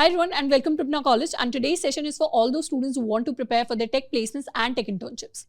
Hi everyone and welcome to Upna College, and today's session is for all those students who want to prepare for their tech placements and tech internships.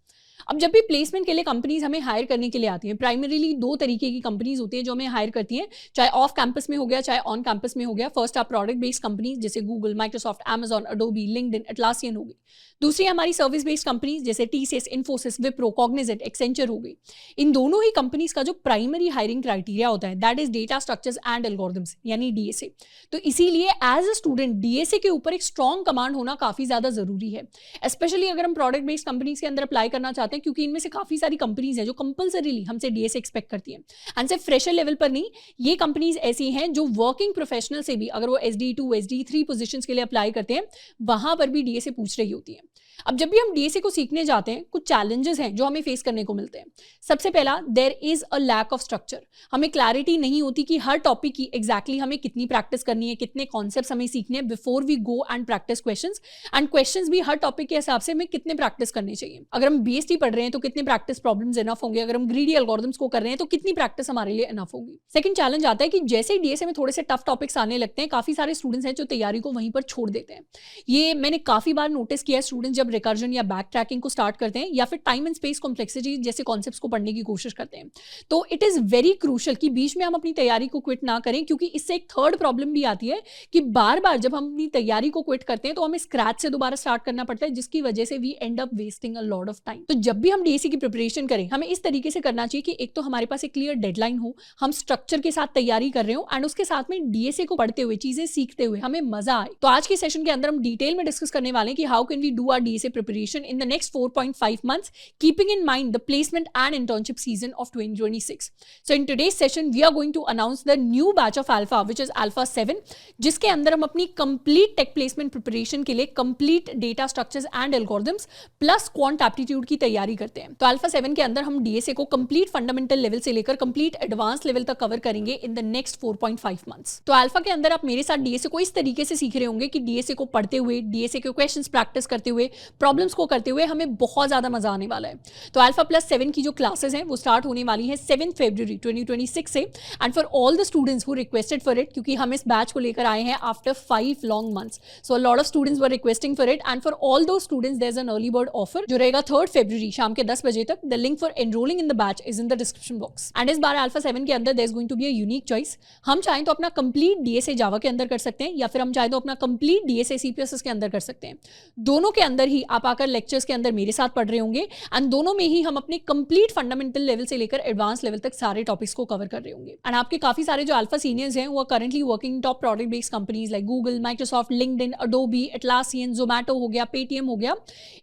अब जब भी placement के लिए companies हमें higher करने के लिए आती हैं, प्राइमरीली दो तरीके की कंपनीज होती हैं जो हमें हायर करती हैं, चाहे ऑफ कैंपस में हो गया चाहे ऑन कैंपस में हो गया। फर्स्ट आप प्रोडक्ट बेस्ड कंपनीज जैसे Google, Microsoft, Amazon, Adobe, LinkedIn, Atlassian हो गई। दूसरी हमारी सर्विस बेस्ड कंपनीज जैसे TCS, Infosys, Wipro, Cognizant, Accenture हो गई। इन दोनों ही कंपनीज का जो प्राइमरी हायरिंग क्राइटेरिया होता है that is data structures and algorithms यानी डीएसए। तो इसीलिए एज अ स्टूडेंट डीएसए के ऊपर एक स्ट्रॉन्ग कमांड होना काफी ज्यादा जरूरी है, स्पेशली अगर हम प्रोडक्ट बेस्ड कंपनीज के अंदर अप्लाई करना चाहते हैं, क्योंकि इनमें से काफी सारी कंपनीज हैं जो कंपल्सरीली हमसे डीएसए एक्सपेक्ट करती हैं। एंड सिर्फ फ्रेशर लेवल पर नहीं, ये कंपनीज ऐसी हैं जो वर्किंग प्रोफेशनल से भी अगर वो SD2, SD3 पोजीशंस के लिए अप्लाई करते हैं वहां पर भी डीएसए पूछ रही होती है। अब जब भी हम डीएसए को सीखने जाते हैं कुछ चैलेंजेस हैं जो हमें फेस करने को मिलते हैं। सबसे पहला, there is a lack of structure. हमें क्लैरिटी नहीं होती कि हर टॉपिक की एग्जैक्टली हमें कितनी प्रैक्टिस करनी है, कितने कॉन्सेप्ट्स हमें सीखने हैं before we go and practice questions. And questions भी हर टॉपिक के हिसाब से हमें कितने प्रैक्टिस करने चाहिए। अगर हम बीएसटी पढ़ रहे हैं तो कितने प्रैक्टिस प्रॉब्लम्स इनफ होंगे, अगर हम ग्रीडी एल्गोरिथम्स को कर रहे हैं तो कितनी प्रैक्टिस हमारे लिए इनफ होगी। सेकंड चैलेंज आता है कि जैसे ही डीएसए में थोड़े से टफ टॉपिक्स आने लगते हैं, काफी सारे स्टूडेंट्स हैं जो तैयारी को वहीं पर छोड़ देते हैं। ये मैंने काफी बार नोटिस किया है, स्टूडेंट्स जब रिकर्जन या बैक ट्रैकिंग को स्टार्ट करते हैं या फिर टाइम एंड स्पेस कॉम्प्लेक्सिटी जैसे कॉन्सेप्ट्स को पढ़ने की कोशिश करते हैं, तो इट इज वेरी क्रूशियल कि बीच में हम अपनी तैयारी को क्विट ना करें, क्योंकि इससे एक थर्ड प्रॉब्लम भी आती है कि बार बार जब हम अपनी तैयारी को क्विट करते हैं तो हमें स्क्रैच से दोबारा स्टार्ट करना पड़ता है, जिसकी वजह से we end up wasting a lot of time. तो जब भी हम डीएसए की प्रिपरेशन करें हमें इस तरीके से करना चाहिए कि एक तो हमारे पास एक क्लियर डेडलाइन हो, हम स्ट्रक्चर के साथ तैयारी कर रहे हो एंड उसके साथ में डीएसए को पढ़ते हुए चीजें सीखते हुए हमें मजा आए। तो आज के सेशन के अंदर हम डिटेल में डिस्कस करने वाले हैं कि how can we do our DSA preparation in the next 4.5 months, keeping in mind the placement and internship season of 2026. So in today's session, we are going to announce the new batch of Alpha, which is Alpha 7, जिसके अंदर हम अपनी complete tech placement preparation के लिए complete data structures and algorithms plus quant aptitude की तैयारी करते हैं। तो Alpha 7 के अंदर हम DSA को complete fundamental level से लेकर complete advanced level तक cover करेंगे in the next 4.5 months। तो Alpha के अंदर आप मेरे साथ DSA को इस तरीके से सीख रहे होंगे कि DSA को पढ़ते हुए, DSA के questions practice करते हुए, problems को करते हुए हमें बहुत ज्यादा मजा आने वाला है। तो अल्फा प्लस 7 की जो क्लासेस हैं वो स्टार्ट होने वाली है 7 फरवरी 2026 से। And for all the students who requested for it, क्योंकि हम इस बैच को लेकर आए हैं after 5 long months, so a lot of students were requesting for it. And for all those students there is an early bird offer जो रहेगा 3 फरवरी शाम के 10 बजे तक। The link for enrolling in the batch is in the description box. And इस बार alpha 7 के अंदर there is going to be a unique choice. हम चाहें तो अपना कंप्लीट डीएसए जावा के अंदर कर सकते हैं, या फिर हम चाहें तो अपना कंप्लीट डीएसए सीपीएस के अंदर कर सकते हैं। दोनों के अंदर ही आप आकर लेक्चर्स के अंदर मेरे साथ पढ़ रहे होंगे एंड दोनों में ही हम अपने कंप्लीट फंडामेंटल लेवल से लेकर एडवांस लेवल तक सारे टॉपिक्स को कवर कर रहे होंगे। एंड आपके काफी सारे जो अल्फा सीनियर्स हैं वो are currently working top product based companies like Google, Microsoft, LinkedIn, Adobe, Atlassian, Zomato हो गया, पेटीएम हो गया।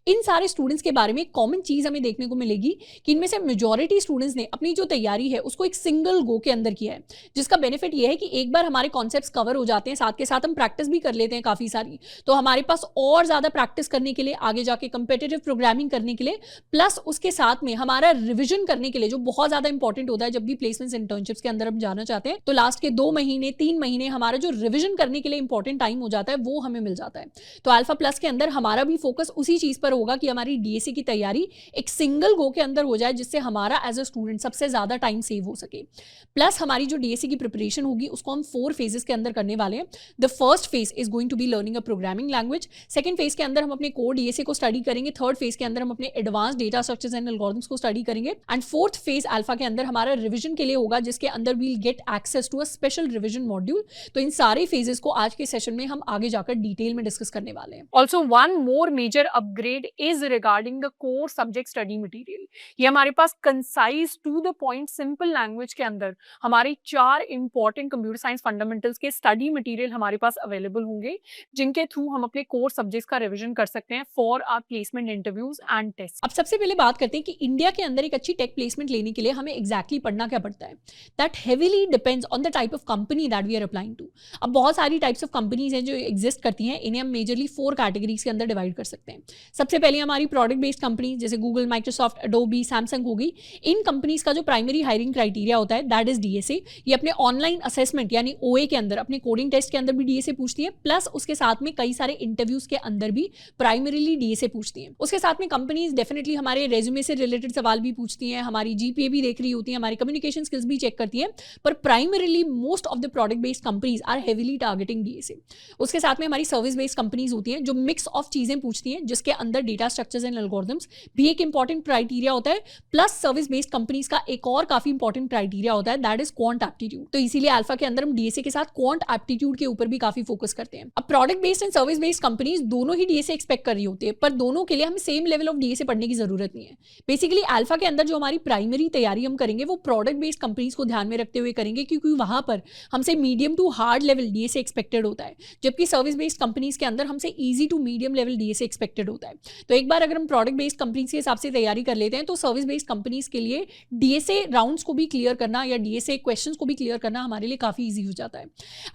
इन सारे स्टूडेंट्स के बारे में एक कॉमन चीज हमें देखने को मिलेगी कि इनमें से मेजॉरिटी स्टूडेंट्स ने अपनी जो तैयारी है उसको एक सिंगल गो के अंदर किया है, जिसका बेनिफिट यह है कि एक बार हमारे कॉन्सेप्ट्स कवर हो जाते हैं, साथ के साथ हम प्रैक्टिस भी कर लेते हैं काफी सारी, तो हमारे पास और ज्यादा प्रैक्टिस करने के लिए, आगे जाके कंपेटिटिव प्रोग्रामिंग करने के लिए, प्लस उसके साथ में हमारा रिवीजन करने के लिए जो बहुत ज्यादा इंपॉर्टेंट होता है जब भी प्लेसमेंट्स इंटर्नशिप्स के अंदर हम जाना चाहते हैं, तो लास्ट के 2 महीने 3 महीने हमारा जो रिवीजन करने के लिए इंपॉर्टेंट टाइम हो जाता है वो हमें मिल जाता है। तो अल्फा प्लस के अंदर हमारा भी फोकस उसी चीज पर होगा कि हमारी डीएसए की तैयारी एक सिंगल गो के अंदर हो जाए, जिससे हमारा एज अ स्टूडेंट सबसे ज्यादा टाइम सेव हो सके। प्लस हमारी जो डीएसए की प्रिपरेशन होगी उसको हम 4 फेजेस के अंदर करने वाले हैं। The first phase is going to be learning a programming language. Second phase के अंदर हम अपने कोर डीएसए को स्टडी करेंगे। थर्ड फेज के अंदर हम अपने advance data structures and algorithms को स्टडी करेंगे। एंड फोर्थ फेज अल्फा के अंदर हमारा रिवीजन के लिए होगा, जिसके अंदर we'll get access to a special revision module. तो इन सारे फेजेस को आज के सेशन में हम आगे जाकर डिटेल में डिस्कस करने वाले हैं। Also one more major upgrade is regarding the core subject study material. ये हमारे पास concise to the point simple language के अंदर हमारे 4 इंपॉर्टेंट कंप्यूटर साइंस फंडामेंटल्स के स्टडी मटेरियल हमारे पास अवेलेबल होंगे, जिनके थ्रू हम अपने कोर सब्जेक्ट्स का रिवीजन कर सकते हैं for our placement interviews and test. अब सबसे पहले बात करते हैं कि इंडिया के अंदर एक अच्छी टेक प्लेसमेंट लेने के लिए हमें एग्जैक्टली पढ़ना क्या पड़ता है। That heavily depends on the type of company that we are applying to. अब बहुत सारी टाइप्स ऑफ कंपनीज हैं जो एग्जिस्ट करती हैं, इन्हें हम मेजरली 4 कैटेगरीज के अंदर डिवाइड कर सकते हैं। सबसे पहले हमारी प्रोडक्ट बेस्ड कंपनी जैसे गूगल, माइक्रोसॉफ्ट, अडोबी, सैमसंग होगी। इन कंपनीज का जो प्राइमरी हायरिंग क्राइटेरिया होता है दैट इज डीएसए। ये अपने ऑनलाइन असेसमेंट यानी ओए के अंदर, अपने कोडिंग टेस्ट के अंदर भी डीएसए पूछती है, प्लस उसके साथ में कई सारे इंटरव्यूज के अंदर भी प्राइमरीली प्राइमरीली डीएसए पूछती हैं। उसके साथ में कंपनीज डेफिनेटली हमारे रेज्यूमे से रिलेटेड सवाल भी पूछती हैं, हमारी जीपीए भी देख रही होती है, हमारी कम्युनिकेशन स्किल्स भी चेक करती है, पर primarily most of the product based companies are heavily targeting DSA. उसके साथ में हमारी सर्विस बेस्ड कंपनीज होती हैं जो मिक्स ऑफ चीजें पूछती हैं, जिसके अंदर डेटा स्ट्रक्चर्स एंड एल्गोरिथम्स भी एक इंपॉर्टेंट क्राइटेरिया होता है, प्लस सर्विस बेस्ड कंपनीज का एक और काफी इंपॉर्टेंट क्राइटेरिया होता है, दैट इज क्वांट एप्टीट्यूड। तो इसीलिए अल्फा के अंदर हम डीएसए के साथ क्वांट एप्टीट्यूड के ऊपर भी काफी फोकस करते हैं। अब product based and service based companies दोनों ही डीएसए एक्सपेक्ट कर रही होती है, पर दोनों के लिए हमें सेम लेवल ऑफ डीएसए पढ़ने की जरूरत नहीं है। बेसिकली अल्फा के अंदर जो हमारी प्राइमरी तैयारी हम करेंगे वो प्रोडक्ट बेस्ड कंपनीज को ध्यान में रखते हुए करेंगे, क्योंकि वहां पर हमसे medium to hard level DSA expected होता है, जबकि सर्विस बेस्ड कंपनीज के अंदर हमसे easy to medium level DSA expected होता है। तो एक बार अगर हम प्रोडक्ट बेस्ड कंपनीज के हिसाब से तैयारी कर लेते हैं तो सर्विस बेस्ड कंपनीज के लिए डीएसए राउंड्स को भी क्लियर करना या डीएसए क्वेश्चंस को भी क्लियर करना हमारे लिए काफी ईजी हो जाता है।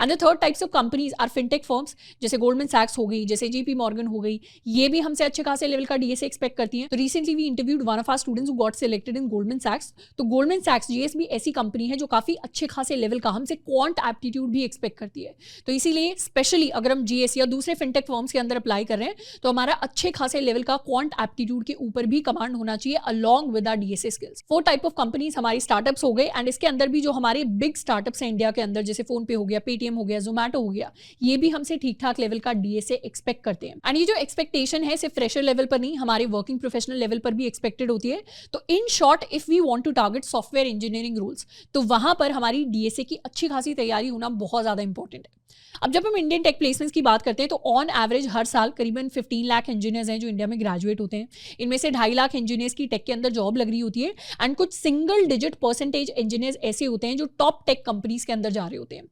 And the third types of companies are fintech firms, जैसे गोल्डमैन सैक्स हो गई, जैसे जेपी मॉर्गन हो गई, ये भी हमसे अच्छे खासे लेवल का डीएसए एक्सपेक्ट करती हैं। तो recently we interviewed one of our students who got selected in Goldman सैक्स। तो गोल्डमैन सैक्स जीएस भी ऐसी कंपनी है जो काफी अच्छे खासे लेवल का हमसे क्वांट एप्टीट्यूड भी एक्सपेक्ट करती है। तो इसीलिए स्पेशली अगर हम जीएस या दूसरे फिनटेक फर्म्स के अंदर अप्लाई कर रहे हैं तो हमारा अच्छे खासे लेवल का क्वांट एप्टीट्यूड के ऊपर भी कमांड होना चाहिए along with our DSA skills. 4 type of companies हमारी स्टार्टअप्स हो गए, एंड इसके अंदर भी जो हमारे बिग स्टार्टअप्स हैं इंडिया के अंदर, जैसे फोन पे हो गया, पेटीएम हो गया, जोमैटो हो गया, ये भी हमसे ठीक ठाक लेवल का डीएसए एक्सपेक्ट करते हैं। एंड ये जो एक्सपेक्टेशन है सिर्फ फ्रेशर लेवल पर नहीं, हमारे वर्किंग प्रोफेशनल लेवल पर भी एक्सपेक्टेड होती है। तो in short if we want to target software engineering roles, तो वहां पर हमारी डीएसए की अच्छी खासी तैयारी होना बहुत ज्यादा इंपॉर्टेंट है। अब जब हम इंडियन टेक प्लेसमेंट्स की बात करते हैं तो ऑन एवरेज हर साल करीबन 15 लाख इंजीनियर्स हैं जो इंडिया में ग्रेजुएट होते हैं। इनमें से 2.5 लाख इंजीनियर्स की टेक के अंदर जॉब लग रही होती है, एंड कुछ सिंगल डिजिट परसेंटेज इंजीनियर्स ऐसे होते हैं जो टॉप टेक कंपनीज के अंदर जा रहे होते हैं।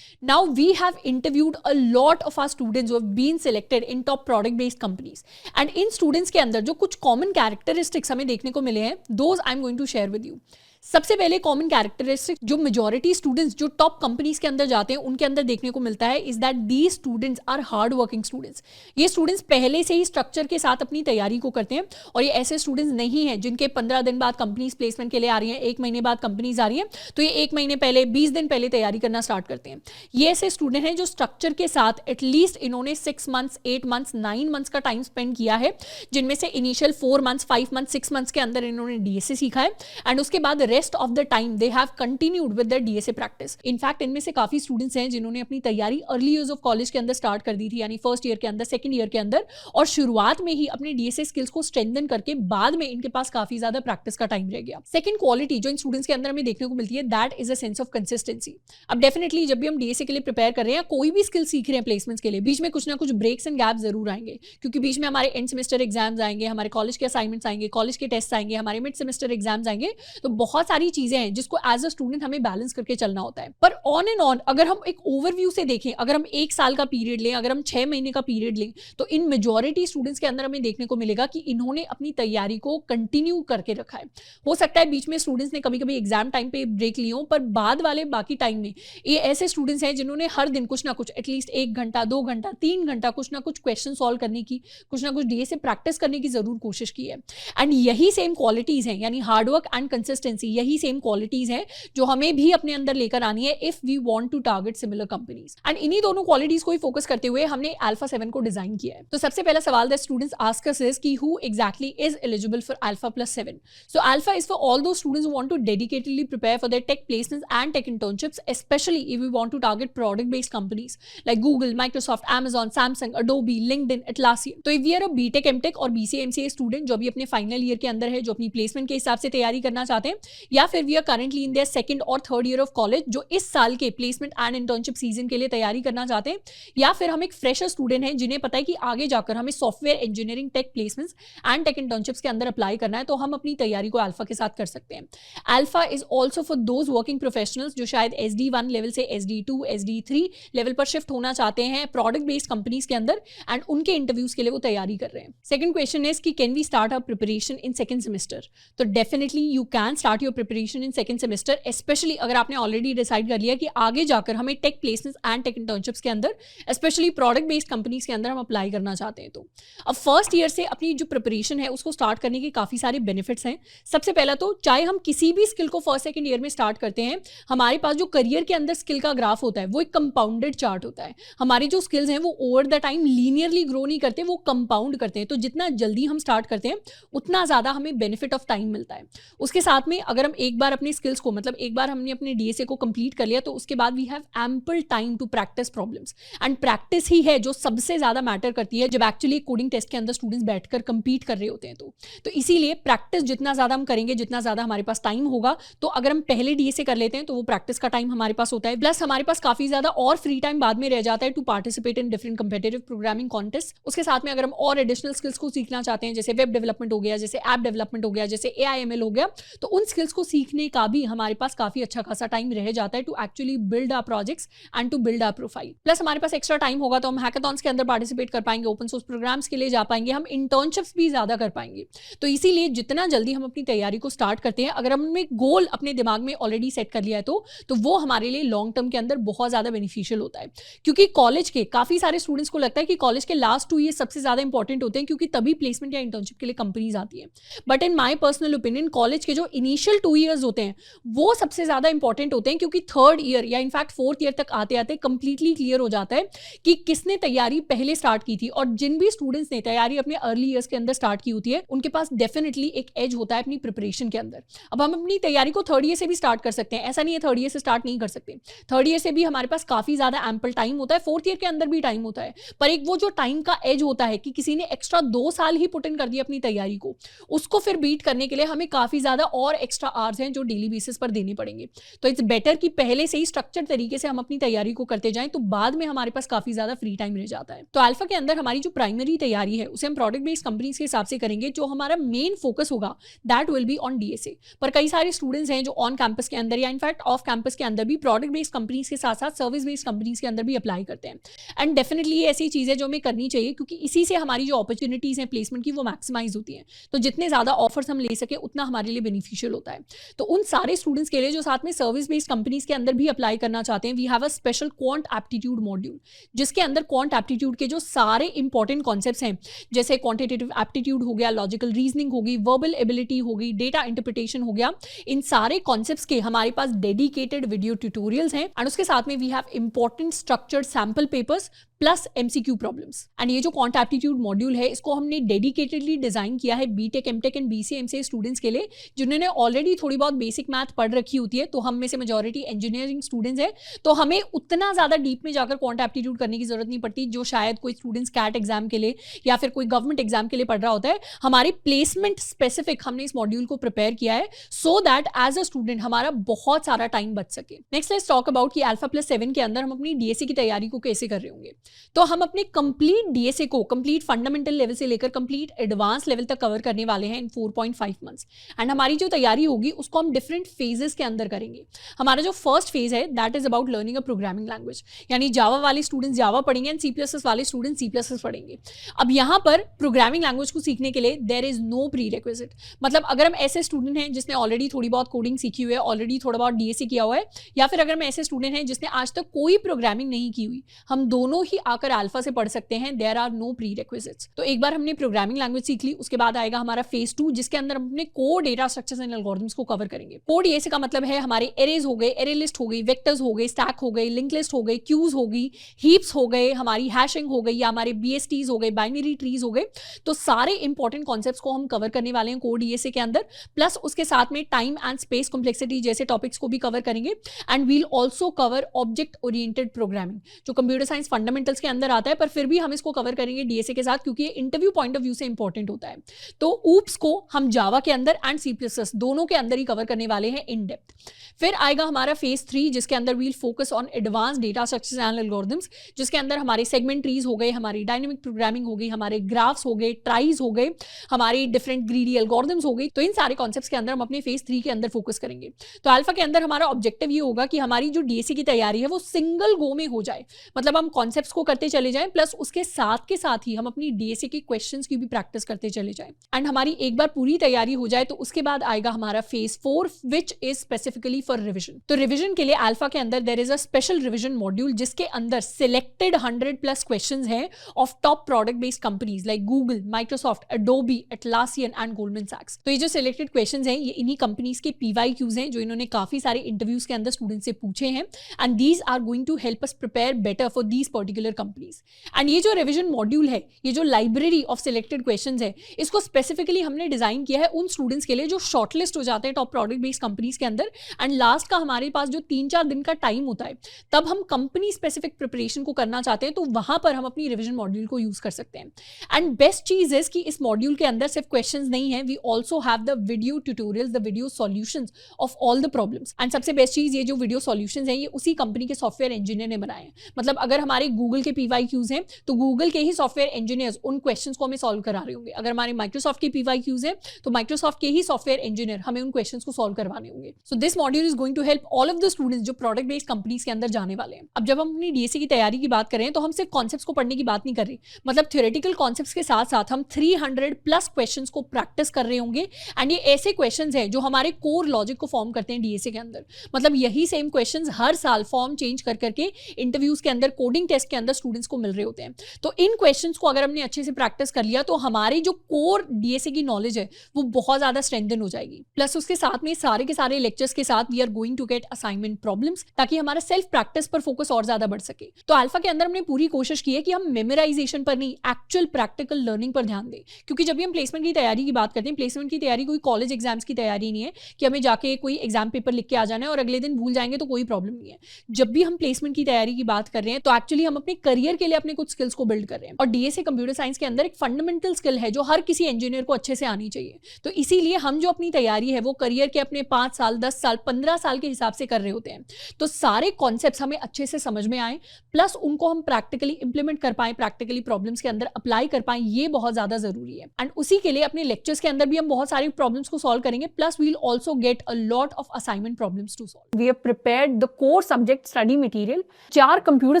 Now we have interviewed a lot of our students who have been selected in top product based companies, and इन स्टूडेंट्स के अंदर जो कुछ कॉमन कैरेक्टरिस्टिक्स हमें देखने को मिले हैं, those I am going to share with you. सबसे पहले कॉमन कैरेक्टरिस्टिक जो मेजॉरिटी स्टूडेंट्स जो टॉप कंपनीज के अंदर जाते हैं उनके अंदर देखने को मिलता है is that these students are hard working students. ये स्टूडेंट्स पहले से ही स्ट्रक्चर के साथ अपनी तैयारी को करते हैं, और ये ऐसे स्टूडेंट्स नहीं हैं जिनके 15 दिन बाद कंपनीज प्लेसमेंट के लिए आ रही हैं, 1 महीने बाद कंपनीज आ रही हैं तो ये 1 महीने पहले 20 दिन पहले तैयारी करना स्टार्ट करते हैं। ये ऐसे स्टूडेंट हैं जो स्ट्रक्चर के साथ एटलीस्ट इन्होंने 6 मंथ्स, 8 मंथ्स, 9 मंथ्स का टाइम स्पेंड किया है, जिनमें से इनिशियल 4 मंथ्स, 5 मंथ्स, 6 मंथ्स के अंदर इन्होंने डीएसए सीखा है, एंड उसके बाद rest of the time they have continued with their DSA practice. In fact, इनमें से काफी स्टूडेंट्स हैं जिन्होंने अपनी तैयारी अर्ली ईयर्स ऑफ कॉलेज के अंदर स्टार्ट कर दी थी, यानी फर्स्ट ईयर के अंदर, सेकंड ईयर के अंदर, और शुरुआत में ही अपने DSA स्किल्स को स्ट्रेंथन करके बाद में इनके पास काफी ज्यादा प्रैक्टिस का टाइम रह गया। सेकंड क्वालिटी जो इन स्टूडेंट्स के अंदर हमें देखने को मिलती है, that is a sense of consistency. अब डेफिनेटली जब भी हम DSA के लिए प्रिपेयर कर रहे हैं, कोई भी स्किल सीख रहे हैं प्लेसमेंट्स के लिए, बीच में कुछ ना कुछ ब्रेक्स एंड गैप जरूर आएंगे, क्योंकि बीच में हमारे एंड सेमेस्टर एग्जाम्स आएंगे, हमारे कॉलेज के असाइनमेंट्स आएंगे, कॉलेज के टेस्ट आएंगे, हमारे मिड सेमेस्टर एग्जाम्स आएंगे, तो बहुत सारी चीजें हैं जिसको एज अ स्टूडेंट हमें बैलेंस करके चलना होता है। पर ऑन एंड ऑन अगर हम एक ओवरव्यू से देखें, अगर हम 1 साल का पीरियड लें, अगर हम 6 महीने का पीरियड लें, तो इन मेजॉरिटी स्टूडेंट्स के अंदर हमें देखने को मिलेगा कि इन्होंने अपनी तैयारी को कंटिन्यू करके रखा है। हो सकता है बीच में स्टूडेंट्स ने कभी कभी एग्जाम टाइम पे ब्रेक लिए हो, पर बाद वाले बाकी टाइम में ये ऐसे स्टूडेंट्स हैं जिन्होंने हर दिन कुछ ना कुछ एटलीस्ट 1 घंटा, 2 घंटा, 3 घंटा कुछ ना कुछ क्वेश्चन सॉल्व करने की, कुछ ना कुछ डीएसए प्रैक्टिस करने की जरूर कोशिश की है। एंड यही सेम क्वालिटीज हैं, यानी हार्डवर्क एंड कंसिस्टेंसी, यही सेम क्वालिटीज हैं जो हमें भी अपने अंदर लेकर आनी है if we want to target similar companies. And इन्हीं दोनों क्वालिटीज को ही फोकस करते हुए हमने अल्फा 7 को डिजाइन किया है। तो सबसे पहला सवाल that students ask us is कि who exactly is eligible for alpha plus 7। So alpha is for all those students who want to dedicatedly prepare for their tech placements and tech internships, specially if we want to target product based companies like Google, Microsoft, Amazon, Samsung, Adobe, LinkedIn, Atlassian। तो if we are a BTech, MTech और BCA, MCA student जो भी अपने final year के अंदर है, जो अपनी प्लेसमेंट के हिसाब से तैयारी करना चाहते हैं, या फिर we are currently in their second और थर्ड ईयर ऑफ कॉलेज जो इस साल के प्लेसमेंट एंड इंटर्नशिप सीजन के लिए तैयारी करना चाहते हैं, या फिर हम एक फ्रेशर स्टूडेंट हैं जिन्हें पता है कि आगे जाकर हमें software engineering tech placements and tech internships के अंदर अप्लाई करना है, तो हम अपनी तैयारी को अल्फा के साथ कर सकते हैं। Alpha is also for those working professionals जो शायद SD1 लेवल से SD2, SD3 लेवल पर शिफ्ट होना चाहते हैं प्रोडक्ट बेस्ड कंपनीज के अंदर, एंड उनके इंटरव्यूज के लिए वो तैयारी कर रहे हैं। सेकंड क्वेश्चन इज कि can we start our preparation in second semester. तो definitely you can start your your preparation in second semester, specially अगर आपने ऑलरेडी डिसाइड कर लिया कि आगे जाकर हमें tech placements and tech internships के अंदर, स्पेशली प्रोडक्ट बेस्ड कंपनीज के अंदर हम अप्लाई करना चाहते हैं। तो अब फर्स्ट ईयर से अपनी जो प्रिपरेशन है उसको स्टार्ट करने के काफ़ी सारे बेनिफिट्स हैं। सबसे पहला तो चाहे हम किसी भी स्किल को फर्स्ट सेकंड ईयर में स्टार्ट करते हैं, हमारे पास जो करियर के अंदर स्किल का ग्राफ होता है वो एक कंपाउंडेड चार्ट होता है। हमारी जो स्किल्स हैं वो over the time linearly grow नहीं करते, वो कंपाउंड करते हैं। तो जितना जल्दी हम स्टार्ट करते हैं उतना ज़्यादा हमें बेनिफिट ऑफ टाइम मिलता है। उसके साथ में अगर हम एक बार अपनी स्किल्स को, मतलब एक बार हमने अपने डीएसए को कंप्लीट कर लिया, तो उसके बाद we have ample time to practice problems, and practice ही है जो सबसे ज़्यादा मैटर करती है जब एक्चुअली कोडिंग टेस्ट के अंदर स्टूडेंट्स बैठकर कंपीट कर रहे होते हैं। तो इसीलिए प्रैक्टिस जितना ज़्यादा हम करेंगे, जितना ज़्यादा हमारे पास टाइम होगा, तो अगर हम पहले डीएसए कर लेते हैं तो वो प्रैक्टिस का टाइम हमारे पास होता है, प्लस हमारे पास काफ़ी ज़्यादा और फ्री टाइम बाद में रह जाता है to participate in different competitive programming contest. उसके साथ में अगर हम और एडिशनल स्किल्स को सीखना चाहते हैं, जैसे वेब डेवलपमेंट हो गया, जैसे ऐप डेवलपमेंट हो गया, जैसे AIML हो गया, तो उन स्किल्स को सीखने का भी हमारे पास काफ़ी अच्छा खासा टाइम रह जाता है to actually build our projects and to build our profile. Plus हमारे पास एक्स्ट्रा टाइम होगा तो हम हैकाथॉन्स के अंदर पार्टिसिपेट कर पाएंगे, ओपन सोर्स प्रोग्राम्स के लिए जा पाएंगे, हम इंटर्नशिप्स भी ज़्यादा कर पाएंगे। तो इसीलिए जितना जल्दी हम अपनी तैयारी को स्टार्ट करते हैं, अगर हमने गोल अपने दिमाग में ऑलरेडी सेट कर लिया है तो वो हमारे लिए लॉन्ग टर्म के अंदर बहुत ज़्यादा बेनिफिशियल होता है। क्योंकि कॉलेज के काफ़ी सारे स्टूडेंट्स को लगता है कि कॉलेज के लास्ट 2 ईयर सबसे ज़्यादा इंपॉर्टेंट होते हैं, क्योंकि तभी प्लेसमेंट या इंटर्नशिप के लिए कंपनीज आती है। But in my personal opinion college के जो इनिशियल 2 ईयर्स होते हैं वो सबसे ज़्यादा इंपॉर्टेंट होते हैं, क्योंकि थर्ड ईयर या इनफैक्ट फोर्थ ईयर तक आते आते कंप्लीटली क्लियर हो जाता है कि किसने तैयारी पहले स्टार्ट की थी। और जिन भी स्टूडेंट्स ने तैयारी अपने अर्ली ईयर्स के अंदर स्टार्ट की होती है, उनके पास डेफिनेटली एक एज होता है अपनी प्रिपरेशन के अंदर। अब हम अपनी तैयारी को थर्ड ईयर से भी स्टार्ट कर सकते हैं, ऐसा नहीं है थर्ड ईयर से स्टार्ट नहीं कर सकते। थर्ड ईयर से भी हमारे पास काफ़ी ज़्यादा एम्पल टाइम होता है, फोर्थ ईयर के अंदर भी टाइम होता है। पर एक वो जो टाइम का एज होता है कि किसी ने एक्स्ट्रा 2 साल ही पुट इन कर दिया अपनी तैयारी को, उसको फिर बीट करने के लिए हमें काफ़ी ज़्यादा और एक्स्ट्रा आवर्स हैं जो डेली बेसिस पर देने पड़ेंगे। तो इट्स बेटर कि पहले से ही स्ट्रक्चर तरीके से हम अपनी तैयारी को करते जाएं, तो बाद में हमारे पास काफ़ी ज़्यादा फ्री टाइम रह जाता है। तो अल्फा के अंदर हमारी जो प्राइमरी तैयारी है उसे हम प्रोडक्ट बेस्ड कंपनीज के हिसाब से करेंगे। जो हमारा मेन फोकस होगा that will be on DSA. पर कई सारे स्टूडेंट्स हैं जो ऑन कैंपस के अंदर या इनफैक्ट ऑफ कैंपस के अंदर भी प्रोडक्ट बेस्ड कंपनीज के साथ साथ सर्विस बेस्ड कंपनीज के अंदर भी अप्लाई करते हैं। एंड डेफिनेटली ये ऐसी चीज़ है जो हमें करनी चाहिए, क्योंकि इसी से हमारी जो अपॉर्चुनिटीज़ हैं प्लेसमेंट की वो मैक्सिमाइज होती हैं। तो जितने ज़्यादा ऑफर्स हम ले सके उतना हमारे लिए बेनिफिशियल होता है। तो उन सारे स्टूडेंट्स के लिए जो साथ में सर्विस बेस्ड कंपनीज के अंदर भी अप्लाई करना चाहते हैं, we have a special quant aptitude module, जिसके अंदर क्वांट एप्टीट्यूड के जो सारे इंपॉर्टेंट कॉन्सेप्ट्स हैं, जैसे क्वांटिटेटिव एप्टीट्यूड हो गया, लॉजिकल रीजनिंग होगी, वर्बल एबिलिटी होगी, डेटा इंटरप्रिटेशन हो गया, इन सारे कॉन्सेप्ट्स के हमारे पास डेडिकेटेड वीडियो ट्यूटोरियल्स हैं। एंड उसके साथ में we have important structured sample papers plus MCQ problems. And ये जो क्वांट एप्टीट्यूड मॉड्यूल है इसको हमने डेडिकेटेडली डिजाइन किया है B Tech, M Tech and BCA MCA students के लिए, जिन्होंने ऑलरेडी थोड़ी बहुत बेसिक मैथ पढ़ रखी होती है। तो हम में से मेजॉरिटी इंजीनियरिंग स्टूडेंट्स हैं, तो हमें उतना ज़्यादा डीप में जाकर क्वांट एप्टीट्यूड करने की जरूरत नहीं पड़ती जो शायद कोई स्टूडेंट्स कैट एग्जाम के लिए या फिर कोई गवर्नमेंट एग्जाम के लिए पढ़ रहा होता है। हमारे प्लेसमेंट स्पेसिफिक हमने इस मॉड्यूल को प्रिपेयर किया है so that as a student हमारा बहुत सारा टाइम बच सके। नेक्स्ट लेट्स टॉक अबाउट कि अल्फा+7 के अंदर हम अपनी डीएसए की तैयारी को कैसे कर रहे होंगे। तो हम अपने कंप्लीट डीएसए को कंप्लीट फंडामेंटल लेवल से लेकर कंप्लीट एडवांस लेवल तक कवर करने वाले हैं इन 4.5 मंथ्स। एंड हमारी जो तैयारी होगी उसको हम डिफरेंट फेजेस के अंदर करेंगे। हमारा जो फर्स्ट फेज है that is about learning a programming language, यानी जावा वाले स्टूडेंट्स जावा पढ़ेंगे एंड C++ वाले स्टूडेंट्स C++ पढ़ेंगे। अब यहाँ पर प्रोग्रामिंग लैंग्वेज को सीखने के लिए there is no prerequisite. मतलब अगर हम ऐसे स्टूडेंट हैं जिसने ऑलरेडी थोड़ी बहुत कोडिंग सीखी हुई है, ऑलरेडी थोड़ा बहुत डीएसए किया हुआ है, या फिर अगर हम ऐसे स्टूडेंट हैं जिसने आज तक कोई प्रोग्रामिंग नहीं की हुई, हम दोनों ही आकर अल्फा से पढ़ सकते हैं। There are no prerequisites. तो एक बार हमने प्रोग्रामिंग लैंग्वेज सीख ली, उसके बाद आएगा हमारा फेज 2 जिसके अंदर हम अपने core data structures and algorithms को कवर करेंगे। कोर डीएसए का मतलब है हमारे एरेज हो गए, एरे लिस्ट हो गई, वेक्टर्स हो गए, स्टैक हो गए, लिंक लिस्ट हो गए, क्यूज होगी, हीप्स हो गए, हमारी हैशिंग हो गई, या हमारे BSTs हो गए, बाइनरी ट्रीज हो गए। तो सारे इंपॉर्टेंट कॉन्सेप्ट्स को हम कवर करने वाले हैं कोर डीएसए के अंदर, प्लस उसके साथ में टाइम एंड स्पेस कॉम्प्लेक्सिटी जैसे टॉपिक्स को भी कवर करेंगे। And we'll also cover object oriented programming जो कंप्यूटर साइंस फंडामेंटल्स के अंदर आता है, पर फिर भी हम इसको कवर करेंगे डीएसए के साथ क्योंकि ये इंटरव्यू पॉइंट ऑफ व्यू से इंपॉर्टेंट होता है। तो ऊप्स को हम जावा के अंदर एंड C++ दोनों के अंदर ही कवर करने वाले हैं इन डेप्थ। फिर आएगा हमारा फेज 3 जिसके अंदर we'll focus on advance data structures and algorithms, जिसके अंदर हमारे सेगमेंट ट्रीज हो गए, हमारी डायनेमिक प्रोग्रामिंग हो गई, हमारे ग्राफ्स हो गए, ट्राइज हो गए, हमारी डिफरेंट ग्रीडी एल्गोरिथम्स हो गई। तो इन सारे कॉन्सेप्ट्स के अंदर हम अपने फेज 3 के अंदर फोकस करेंगे। तो अल्फा के अंदर हमारा ऑब्जेक्टिव ये होगा कि हमारी जो डीएसए की तैयारी है वो सिंगल गो में हो जाए। मतलब हम कॉन्सेप्ट्स कॉन्सेप्ट्स को करते चले जाएं, प्लस उसके साथ के साथ ही हम अपनी डीएसए के क्वेश्चंस की भी प्रैक्टिस करते चले जाएं। एंड हमारी एक बार पूरी तैयारी हो जाए तो उसके बाद आएगा हमारा phase 4 which is specifically for revision. तो रिविजन के लिए अल्फा के अंदर there is a special revision module जिसके अंदर सिलेक्टेड 100+ क्वेश्चंस हैं of top product based companies like Google, Microsoft, Adobe, Atlassian and Goldman सैक्स। तो ये जो सिलेक्टेड क्वेश्चंस हैं ये इन्हीं कंपनीज के PYQs हैं जो इन्होंने काफी सारे इंटरव्यूज के अंदर स्टूडेंट से पूछे हैं, and these are going to help us prepare better for these particular companies. And ये जो रिविजन मॉड्यूल है, ये जो लाइब्रेरी ऑफ सिलेक्टेड क्वेश्चंस है, इसको स्पेसिफिकली हमने डिजाइन किया है उन स्टूडेंट्स के लिए जो शॉर्टलिस्ट हो जाते हैं टॉप प्रोडक्ट बेस्ड कंपनीज के अंदर, एंड लास्ट का हमारे पास जो 3-4 दिन का टाइम होता है तब हम कंपनी स्पेसिफिक प्रिपरेशन को करना चाहते हैं तो वहां पर हम अपनी रिविजन मॉड्यूल को यूज कर सकते हैं। एंड बेस्ट चीज इज कि इस मॉड्यूल के अंदर सिर्फ क्वेश्चंस नहीं है, we also have the video tutorials, the video solutions of all the problems. And सबसे बेस्ट चीज, ये जो वीडियो सॉल्यूशंस है ये उसी कंपनी के सॉफ्टवेयर इंजीनियर ने बनाए हैं। मतलब अगर हमारे गूगल के PYQs हैं तो गूगल के ही सॉफ्टवेयर इंजीनियर्स उन क्वेश्चंस को हमें सॉल्व करा रहे होंगे। अगर हमारे माइक्रोसॉफ्ट के PYQs हैं तो माइक्रोसॉफ्ट के ही सॉफ्टवेयर इंजीनियर हमें उन क्वेश्चंस को सॉल्व करवाने होंगे। So this module is going to help all of the students जो प्रोडक्ट बेस्ड कंपनीज के अंदर जाने वाले हैं। अब जब हम अपनी डीएसए की तैयारी की बात करें तो हम सिर्फ कॉन्सेप्ट्स को पढ़ने की बात नहीं कर रहे, मतलब थ्योरेटिकल कॉन्सेप्ट्स के साथ साथ हम 300+ क्वेश्चंस को प्रैक्टिस कर रहे होंगे। एंड ये ऐसे क्वेश्चंस हैं जो हमारे कोर लॉजिक को फॉर्म करते हैं डीएसए के अंदर। मतलब यही सेम क्वेश्चंस हर साल फॉर्म चेंज कर करके इंटरव्यूज के अंदर, कोडिंग टेस्ट के अंदर स्टूडेंट्स को मिल रहे होते हैं। तो इन क्वेश्चंस को अगर हमने अच्छे से प्रैक्टिस कर लिया तो हमारी जो कोर डीएसए की नॉलेज है वो बहुत ज्यादा स्ट्रेंथन हो जाएगी। प्लस उसके साथ में सारे के सारे लेक्चर्स के साथ we are going to get assignment problems ताकि हमारा सेल्फ प्रैक्टिस पर फोकस और ज्यादा बढ़ सके। तो अल्फा के अंदर हमने पूरी कोशिश की है कि हम मेमोराइजेशन पर नहीं, एक्चुअल प्रैक्टिकल लर्निंग पर ध्यान दें। क्योंकि जब भी हम प्लेसमेंट की तैयारी की बात करते हैं, प्लेसमेंट की तैयारी कोई कॉलेज एग्जाम्स की तैयारी नहीं है कि हमें जाके कोई एग्जाम पेपर लिख के आ जाना है और अगले दिन भूल जाएंगे तो कोई प्रॉब्लम नहीं है। जब भी हम प्लेसमेंट की तैयारी की बात कर रहे हैं तो एक्चुअली हम अपने करियर के लिए अपने कुछ स्किल्स को बिल्ड कर रहे हैं। और डीएसए कंप्यूटर साइंस के अंदर एक फंडामेंटल स्किल है जो हर किसी इंजीनियर को अच्छे से आनी चाहिए। तो इसीलिए हम जो अपनी तैयारी है वो करियर के अपने 5 साल, 10 साल, 15 साल के हिसाब से कर रहे होते हैं। तो सारे कॉन्सेप्ट्स हमें अच्छे से समझ में आए, प्लस उनको हम प्रैक्टिकली इंप्लीमेंट कर पाए, प्रैक्टिकली प्रॉब्लम्स के अंदर अप्लाई कर पाए, ये बहुत ज्यादा जरूरी है। एंड उसी के लिए अपने लेक्चर्स के अंदर भी हम बहुत सारी प्रॉब्लम्स को सॉल्व करेंगे, plus we will also get a lot of assignment problems to solve. We have prepared the core subject study material. 4 computer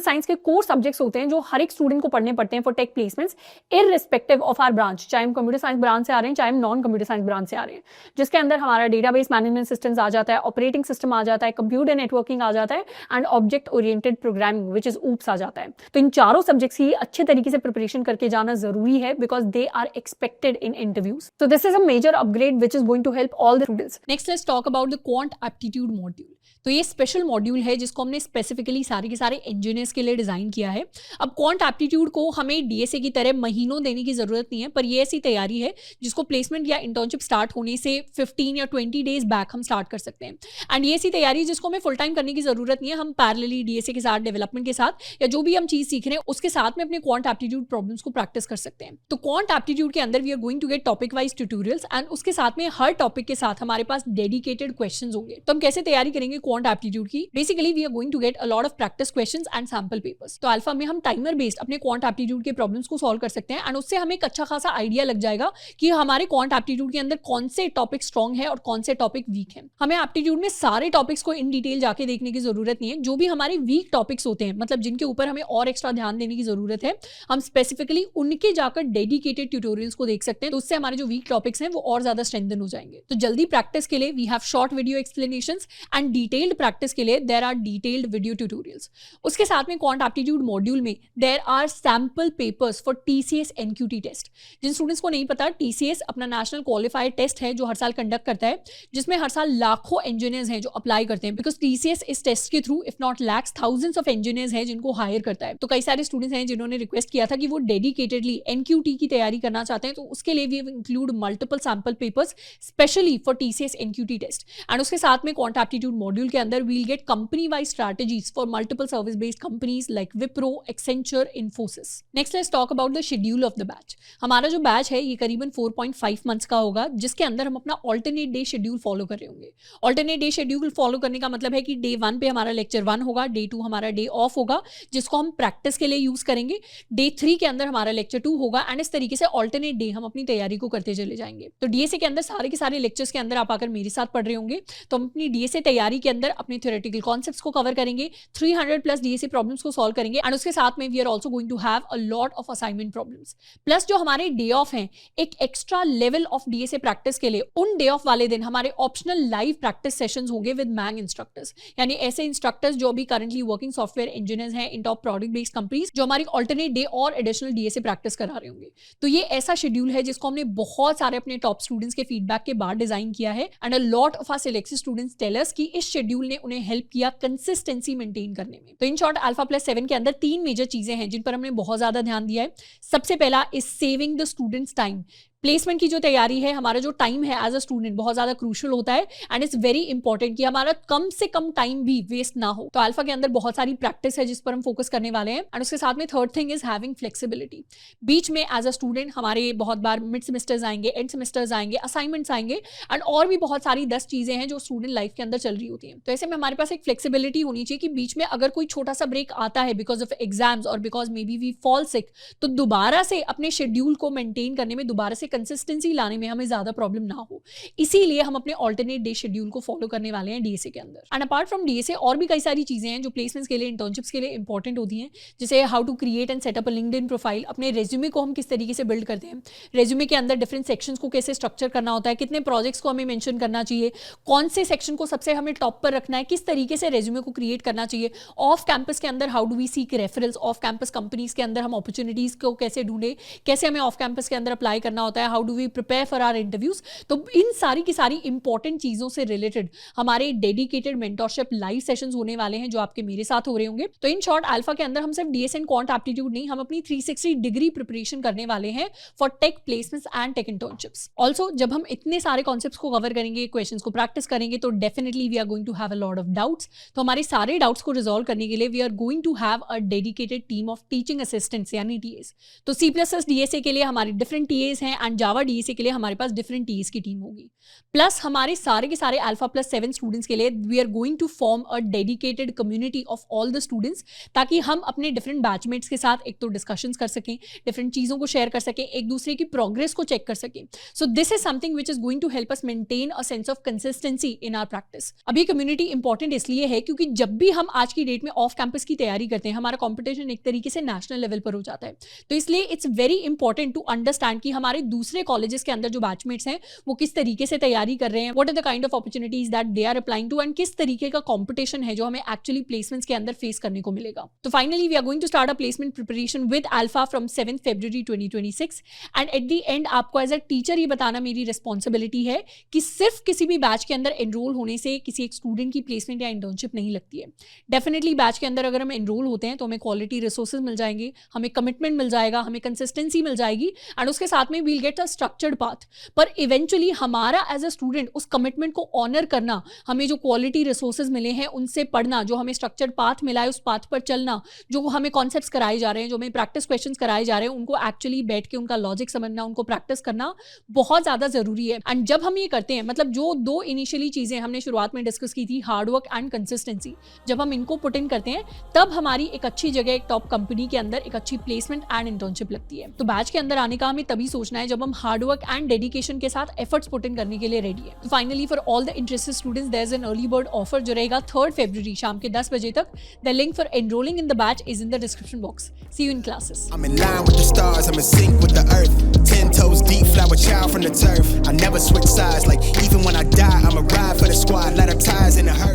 science के कोर सब्जेक्ट्स होते हैं जो हर एक स्टूडेंट को पढ़ने पड़ते हैं for tech placements, irrespective of our branch, चाहे हम कंप्यूटर साइंस ब्रांच से आ रहे हैं, चाहे हम नॉन कंप्यूटर साइंस ब्रांच से आ रहे हैं, जिसके अंदर हमारा डेटाबेस मैनेजमेंट सिस्टम्स आ जाता है, ऑपरेटिंग सिस्टम आ जाता है, कंप्यूटर नेटवर्किंग आ जाता है, and object oriented programming which is OOPS आ जाता है। तो इन चारों सब्जेक्ट्स की अच्छे तरीके से प्रिपरेशन करके जाना जरूरी है because they are expected in interviews. So this is a major upgrade which is going to help all the students. Next let's talk about the quant aptitude module. तो ये स्पेशल मॉड्यूल है जिसको हमने specifically सारे के सारे engineers के लिए डिजाइन किया है। अब क्वांट एप्टीट्यूड को हमें डीएसए की तरह महीनों देने की जरूरत नहीं है, पर ये ऐसी तैयारी है जिसको प्लेसमेंट या इंटर्नशिप स्टार्ट होने से 15 या 20 डेज बैक हम स्टार्ट कर सकते हैं। एंड ये ऐसी तैयारी जिसको हमें फुल टाइम करने की जरूरत नहीं है, हम पैरेलली डीएसए के साथ, डेवलपमेंट के साथ, या जो भी हम चीज सीख रहे हैं उसके साथ में अपने क्वांट एप्टीट्यूड प्रॉब्लम्स को प्रैक्टिस कर सकते हैं। तो क्वांट एप्टीट्यूड के अंदर we are going to get topic wise tutorials, and उसके साथ में हर टॉपिक के साथ हमारे पास डेडिकेटेड क्वेश्चंस होंगे। तो हम कैसे तैयारी करेंगे क्वांट एप्टीट्यूड की? Basically we are going to get a lot of practice questions and sample papers. तो अल्फा में हम टाइमर बेस्ड अपने क्वांट एप्टीट्यूड के प्रॉब्लम्स को सॉल्व कर सकते हैं, एंड उससे हमें एक अच्छा खासा आइडिया लग जाएगा कि हमारे क्वांट एप्टीट्यूड के अंदर कौन से टॉपिक स्ट्रॉन्ग है और कौन से टॉपिक वीक है। हमें एप्टीट्यूड में सारे टॉपिक्स को इन डिटेल जाके देखने की जरूरत नहीं है। जो भी हमारे वीक टॉपिक्स होते हैं, मतलब जिनके ऊपर हमें और एक्स्ट्रा ध्यान देने की जरूरत है, हम स्पेसिफिकली उनके जाकर डेडिकेटेड ट्यूटोरियल्स को देख सकते हैं। तो उससे हमारे जो वीक टॉपिक्स हैं वो और ज्यादा स्ट्रेंथन हो जाएंगे। तो जल्दी प्रैक्टिस के लिए we have short video explanations, and detailed practice के लिए there are detailed video tutorials. उसके साथ में क्वांट एप्टीट्यूड मॉड्यूल में there are sample papers for TCS NQT test. जिन स्टूडेंट्स को नहीं पता, टीसीएस अपना नेशनल क्वालिफायर टेस्ट है जो हर साल कंडक्ट करता है, जिसमें हर साल लाखों इंजीनियर्स हैं जो अप्लाई करते हैं, बिकॉज टीसीएस इस टेस्ट के through if not lakhs thousands of engineers हैं जिनको हायर करता है। तो कई सारे स्टूडेंट्स हैं जिन्होंने रिक्वेस्ट किया था कि वो डेडिकेटेडली एनक्यूटी की तैयारी करना चाहते हैं, तो उसके लिए we include multiple sample papers specially for TCS NQT test. And उसके साथ में क्वांट एप्टीट्यूड मॉड्यूल के अंदर we'll get company wise strategies for multiple service based companies like Wipro, Accenture, Infosys. Next let's talk about the schedule of the batch. हमारा जो batch है ये करीबन 4.5 मंथ्स का होगा, जिसके अंदर हम अपना ऑल्टरनेट डे शेड्यूल फॉलो कर रहे होंगे। ऑल्टरनेट डे शेड्यूल फॉलो करने का मतलब है कि डे 1 पे हमारा लेक्चर 1 होगा, डे 2 हमारा डे ऑफ होगा जिसको हम प्रैक्टिस के लिए यूज करेंगे, डे 3 के अंदर हमारा लेक्चर 2 होगा, एंड इस तरीके से ऑल्टरनेट डे हम अपनी तैयारी को करते चले जाएंगे। तो डीएसए के अंदर सारे के सारे लेक्चर्स के अंदर आप आकर मेरे साथ पढ़ रहे होंगे, तो हम अपनी डीएसए तैयारी के अंदर अंदर अपने थ्योरेटिकल कॉन्सेप्ट्स को कवर करेंगे, 300+ DSA प्रॉब्लम्स को सॉल्व करेंगे एंड उसके साथ में we are also going to have a lot of assignment problems. Plus जो हमारे डे ऑफ हैं, एक extra level of DSA practice के लिए उन डे ऑफ वाले दिन हमारे ऑप्शनल लाइव प्रैक्टिस सेशंस होंगे विद मैंग इंस्ट्रक्टर्स, यानी ऐसे इंस्ट्रक्टर्स जो अभी करंटली वर्किंग सॉफ्टवेयर इंजीनियर्स हैं इन टॉप प्रोडक्ट बेस्ड कंपनीज, जो हमारी ऑल्टरनेट डे और एडिशनल DSA प्रैक्टिस करा रहे होंगे। तो ये ऐसा शेड्यूल है जिसको हमने बहुत सारे अपने टॉप स्टूडेंट्स के फीडबैक के बाद डिजाइन किया है and a lot of our selected students tell us कि इस शेड्यूल ने उन्हें हेल्प किया कंसिस्टेंसी मेंटेन करने में। तो इन शॉर्ट Alpha+7 के अंदर 3 मेजर चीजें हैं जिन पर हमने बहुत ज्यादा ध्यान दिया है। सबसे पहला is saving the students time. Placement की जो तैयारी है, हमारा जो टाइम है एज अ स्टूडेंट बहुत ज्यादा क्रूशियल होता है एंड इट्स वेरी इंपॉर्टेंट कि हमारा कम से कम टाइम भी वेस्ट ना हो। तो अल्फा के अंदर बहुत सारी प्रैक्टिस है जिस पर हम फोकस करने वाले हैं एंड उसके साथ में third thing is having flexibility. बीच में एज अ स्टूडेंट हमारे बहुत बार मिड सेमेस्टर्स आएंगे, एंड सेमेस्टर्स आएंगे, असाइनमेंट्स आएंगे एंड और भी बहुत सारी 10 चीजें हैं जो स्टूडेंट लाइफ के अंदर चल रही होती हैं। तो ऐसे में हमारे पास एक फ्लेक्सिबिलिटी होनी चाहिए कि बीच में अगर कोई छोटा सा ब्रेक आता है बिकॉज ऑफ एग्जाम्स और because maybe we fall sick, तो दोबारा से अपने शेड्यूल को मेंटेन करने में, दोबारा से कंसिस्टेंसी लाने में हमें ज्यादा प्रॉब्लम ना हो। इसीलिए हम अपने ऑल्टरनेट डे शेड्यूल को फॉलो करने वाले हैं DSA के अंदर। एंड अपार्ट फ्रॉम DSA और भी कई सारी चीजें हैं जो प्लेसमेंट्स के लिए, इंटर्नशिप्स के लिए इंपॉर्टेंट होती हैं, जैसे how to create and setup a LinkedIn profile. अपने रेज्यूमे को हम किस तरीके से बिल्ड करते हैं, रेज्यूमे के अंदर डिफरेंट सेक्शंस को कैसे स्ट्रक्चर करना होता है, कितने प्रोजेक्ट्स को हमें मेंशन करना चाहिए, कौन से सेक्शन को सबसे हमें टॉप पर रखना है, किस तरीके से रेज्यूमे को क्रिएट करना चाहिए। ऑफ कैंपस के अंदर how do we seek referrals, off campus companies के अंदर हम अपॉर्चुनिटीज को कैसे ढूंढे, कैसे हमें ऑफ कैंपस के अंदर अप्लाई करना होता है, how do we prepare for our interviews. तो इन सारी की सारी इंपॉर्टेंट चीजों से रिलेटेड हमारे डेडिकेटेड मेंटरशिप लाइव सेशंस होने वाले हैं जो आपके मेरे साथ हो रहे होंगे। तो इन शॉर्ट अल्फा के अंदर हम सिर्फ DSA एंड क्वांट एप्टीट्यूड नहीं, हम अपनी 360 डिग्री प्रिपरेशन करने वाले हैं for tech placements and tech internships. Also जब हम इतने सारे कॉन्सेप्ट्स को कवर करेंगे, क्वेश्चंस को प्रैक्टिस करेंगे, तो definitely we are going to have a lot of doubts. तो हमारे सारे डाउट्स को रिजॉल्व करने के लिए we are going to have a dedicated team of teaching assistants यानी TAs। तो C++ DSA के लिए हमारे डिफरेंट TAs हैं एंड जावा DSA के लिए हमारे पास डिफरेंट TAs की टीम होगी। प्लस हमारे सारे के सारे Alpha+7 स्टूडेंट्स के लिए we are going to form a dedicated community of all the students, ताकि हम अपने डिफरेंट बैचमेट्स के साथ एक तो डिस्कशंस कर सकें, डिफरेंट चीज़ों को शेयर कर सकें, एक दूसरे की प्रोग्रेस को चेक कर सकें। So this is something which is going to help us maintain a sense of consistency in our practice. अभी कम्युनिटी इंपॉर्टेंट इसलिए है क्योंकि जब भी हम आज की डेट में ऑफ कैंपस की तैयारी करते हैं, हमारा कॉम्पिटिशन एक तरीके से नेशनल लेवल पर हो जाता है। तो इसलिए it's very important to understand कि हमारे दूसरे कॉलेजेस के अंदर जो बैचमेट्स हैं वो किस तरीके से तैयारी कर रहे हैं, what are the kind of opportunities that they are applying to and किस तरीके का कंपटीशन है जो हमें एक्चुअली प्लेसमेंट्स के अंदर फेस करने को मिलेगा। तो finally we are going to start a placement preparation with Alpha from 7 February 2026 and at the end आपको एज अ टीचर ये बताना मेरी रिस्पॉन्सिबिलिटी है कि सिर्फ किसी भी बैच के अंदर एनरोल होने से किसी एक स्टूडेंट की प्लेसमेंट या इंटर्नशिप नहीं लगती है। डेफिनेटली बैच के अंदर अगर हम एनरोल होते हैं तो हमें क्वालिटी रिसोर्सेज मिल जाएंगे, हमें कमिटमेंट मिल जाएगा, हमें कंसिस्टेंसी मिल जाएगी एंड उसके साथ में we'll get a structured path. पर इवेंचुअली हमारा एज अ स्टूडेंट उस कमिटमेंट को ऑनर करना, हमें जो क्वालिटी रिसोर्सेज मिले हैं उनसे पढ़ना, जो हमें स्ट्रक्चर्ड पाथ मिला है उस पाथ पर चलना, जो हमें कॉन्सेप्ट्स कराए जा रहे हैं, जो हमें प्रैक्टिस क्वेश्चंस कराए जा रहे हैं, उनको एक्चुअली बैठ के उनका लॉजिक समझना, उनको प्रैक्टिस करना बहुत ज़्यादा ज़रूरी है। एंड जब हम ये करते हैं, मतलब जो दो इनिशियली चीज़ें हमने शुरुआत में डिस्कस की थी, हार्डवर्क एंड कंसिस्टेंसी, जब हम इनको पुट इन करते हैं तब हमारी एक अच्छी जगह, एक टॉप कंपनी के अंदर एक अच्छी प्लेसमेंट एंड इंटर्नशिप लगती है। तो बैच के अंदर आने का हमें तभी सोचना है जब हम हार्डवर्क एंड डेडिकेशन के साथ एफर्ट्स पुट इन करने के लिए रेडी है। Finally for all the interested students there is an early bird offer जो रहेगा 3 फरवरी शाम के 10 बजे तक। The link for enrolling in the batch is in the description box. See you in classes. I'm in line with the stars, I'm in sync with the earth. 10 toes deep, flower child from the turf. I never switch sides, like even when I die, I'ma ride for the squad. Let our ties in the hurt.